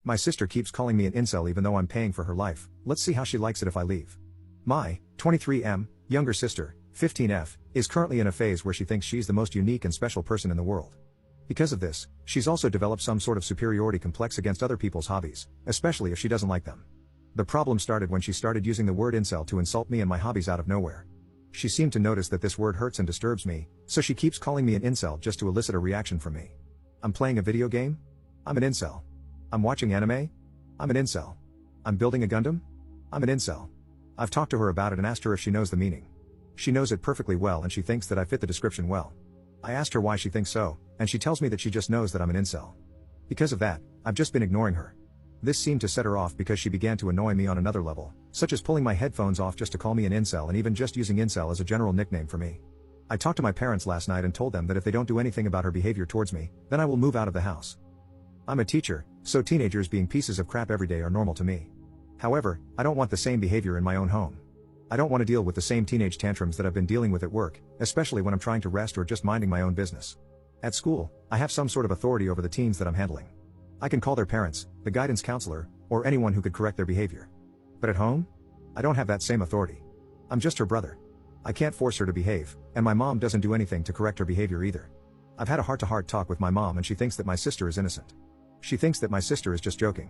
My sister keeps calling me an incel even though I'm paying for her life. Let's see how she likes it if I leave. My 23M younger sister, 15F, is currently in a phase where she thinks she's the most unique and special person in the world. Because of this, she's also developed some sort of superiority complex against other people's hobbies, especially if she doesn't like them. The problem started when she started using the word incel to insult me and my hobbies out of nowhere. She seemed to notice that this word hurts and disturbs me, so she keeps calling me an incel just to elicit a reaction from me. I'm playing a video game? I'm an incel. I'm watching anime? I'm an incel. I'm building a Gundam? I'm an incel. I've talked to her about it and asked her if she knows the meaning. She knows it perfectly well and she thinks that I fit the description well. I asked her why she thinks so, and she tells me that she just knows that I'm an incel. Because of that, I've just been ignoring her. This seemed to set her off because she began to annoy me on another level, such as pulling my headphones off just to call me an incel and even just using incel as a general nickname for me. I talked to my parents last night and told them that if they don't do anything about her behavior towards me, then I will move out of the house. I'm a teacher, so teenagers being pieces of crap every day are normal to me. However, I don't want the same behavior in my own home. I don't want to deal with the same teenage tantrums that I've been dealing with at work, especially when I'm trying to rest or just minding my own business. At school, I have some sort of authority over the teens that I'm handling. I can call their parents, the guidance counselor, or anyone who could correct their behavior. But at home? I don't have that same authority. I'm just her brother. I can't force her to behave, and my mom doesn't do anything to correct her behavior either. I've had a heart-to-heart talk with my mom and she thinks that my sister is innocent. She thinks that my sister is just joking.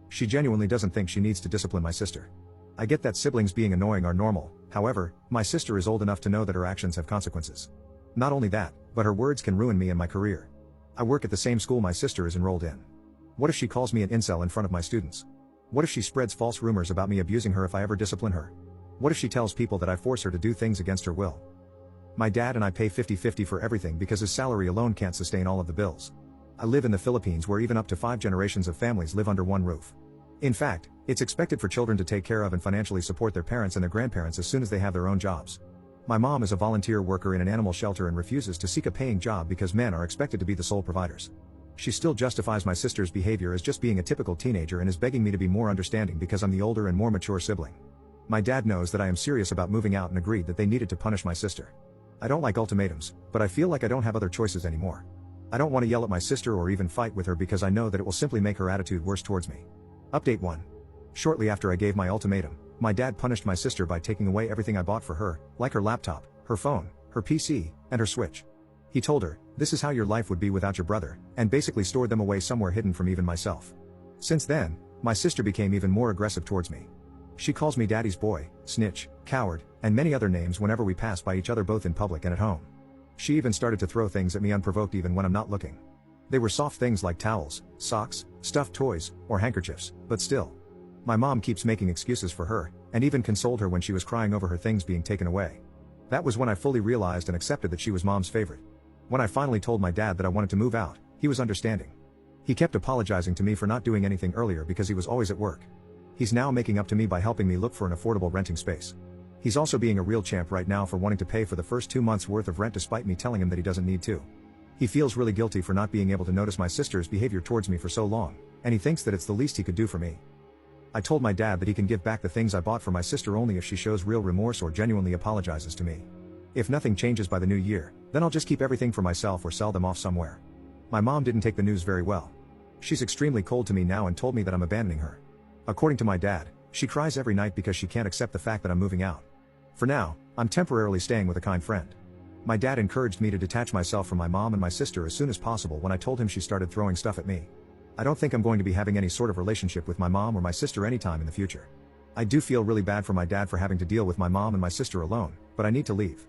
She genuinely doesn't think she needs to discipline my sister. I get that siblings being annoying are normal, however, my sister is old enough to know that her actions have consequences. Not only that, but her words can ruin me and my career. I work at the same school my sister is enrolled in. What if she calls me an incel in front of my students? What if she spreads false rumors about me abusing her if I ever discipline her? What if she tells people that I force her to do things against her will? My dad and I pay 50-50 for everything because his salary alone can't sustain all of the bills. I live in the Philippines where even up to 5 generations of families live under one roof. In fact, it's expected for children to take care of and financially support their parents and their grandparents as soon as they have their own jobs. My mom is a volunteer worker in an animal shelter and refuses to seek a paying job because men are expected to be the sole providers. She still justifies my sister's behavior as just being a typical teenager and is begging me to be more understanding because I'm the older and more mature sibling. My dad knows that I am serious about moving out and agreed that they needed to punish my sister. I don't like ultimatums, but I feel like I don't have other choices anymore. I don't want to yell at my sister or even fight with her because I know that it will simply make her attitude worse towards me. Update 1. Shortly after I gave my ultimatum, my dad punished my sister by taking away everything I bought for her, like her laptop, her phone, her PC, and her Switch. He told her, "This is how your life would be without your brother," and basically stored them away somewhere hidden from even myself. Since then, my sister became even more aggressive towards me. She calls me daddy's boy, snitch, coward, and many other names whenever we pass by each other both in public and at home. She even started to throw things at me unprovoked even when I'm not looking. They were soft things like towels, socks, stuffed toys, or handkerchiefs, but still. My mom keeps making excuses for her, and even consoled her when she was crying over her things being taken away. That was when I fully realized and accepted that she was mom's favorite. When I finally told my dad that I wanted to move out, he was understanding. He kept apologizing to me for not doing anything earlier because he was always at work. He's now making up to me by helping me look for an affordable renting space. He's also being a real champ right now for wanting to pay for the first 2 months worth of rent despite me telling him that he doesn't need to. He feels really guilty for not being able to notice my sister's behavior towards me for so long, and he thinks that it's the least he could do for me. I told my dad that he can give back the things I bought for my sister only if she shows real remorse or genuinely apologizes to me. If nothing changes by the new year, then I'll just keep everything for myself or sell them off somewhere. My mom didn't take the news very well. She's extremely cold to me now and told me that I'm abandoning her. According to my dad, she cries every night because she can't accept the fact that I'm moving out. For now, I'm temporarily staying with a kind friend. My dad encouraged me to detach myself from my mom and my sister as soon as possible when I told him she started throwing stuff at me. I don't think I'm going to be having any sort of relationship with my mom or my sister anytime in the future. I do feel really bad for my dad for having to deal with my mom and my sister alone, but I need to leave.